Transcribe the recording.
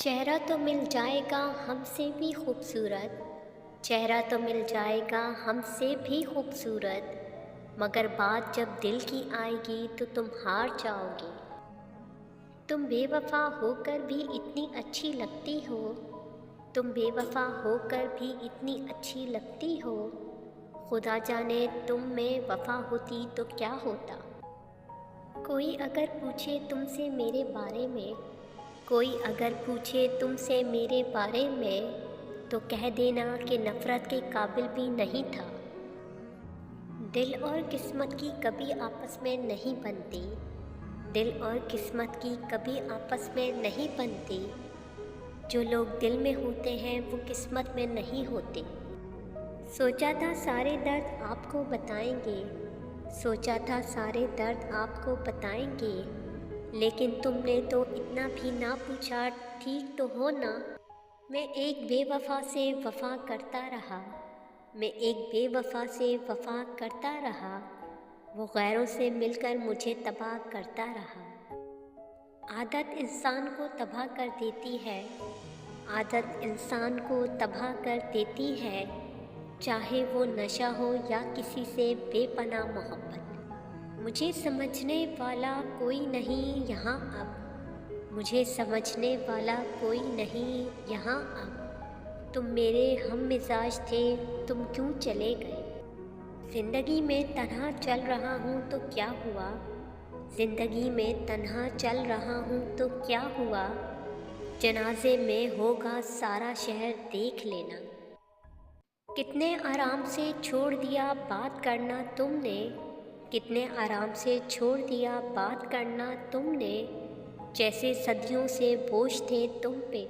चेहरा तो मिल जाएगा हमसे भी खूबसूरत। चेहरा तो मिल जाएगा हमसे भी खूबसूरत। मगर बात जब दिल की आएगी तो तुम हार जाओगे। तुम बेवफा होकर भी इतनी अच्छी लगती हो। तुम बेवफा होकर भी इतनी अच्छी लगती हो। खुदा जाने तुम में वफा होती तो क्या होता। कोई अगर पूछे तुमसे मेरे बारे में, कोई अगर पूछे तुमसे मेरे बारे में, तो कह देना कि नफ़रत के काबिल भी नहीं था। दिल और किस्मत की कभी आपस में नहीं बनती। दिल और किस्मत की कभी आपस में नहीं बनती। जो लोग दिल में होते हैं वो किस्मत में नहीं होते। सोचा था सारे दर्द आपको बताएंगे। सोचा था सारे दर्द आपको बताएंगे। लेकिन तुमने तो इतना भी ना पूछा, ठीक तो हो ना। मैं एक बेवफा से वफा करता रहा। मैं एक बेवफा से वफा करता रहा। वो गैरों से मिलकर मुझे तबाह करता रहा। आदत इंसान को तबाह कर देती है। आदत इंसान को तबाह कर देती है। चाहे वो नशा हो या किसी से बेपनाह मोहब्बत। मुझे समझने वाला कोई नहीं यहाँ अब। मुझे समझने वाला कोई नहीं यहाँ अब। तुम मेरे हम मिजाज थे, तुम क्यों चले गए। ज़िंदगी में तन्हा चल रहा हूँ तो क्या हुआ। ज़िंदगी में तन्हा चल रहा हूँ तो क्या हुआ। जनाजे में होगा सारा शहर देख लेना। कितने आराम से छोड़ दिया बात करना तुमने। कितने आराम से छोड़ दिया बात करना तुमने। जैसे सदियों से बोझ थे तुम पे।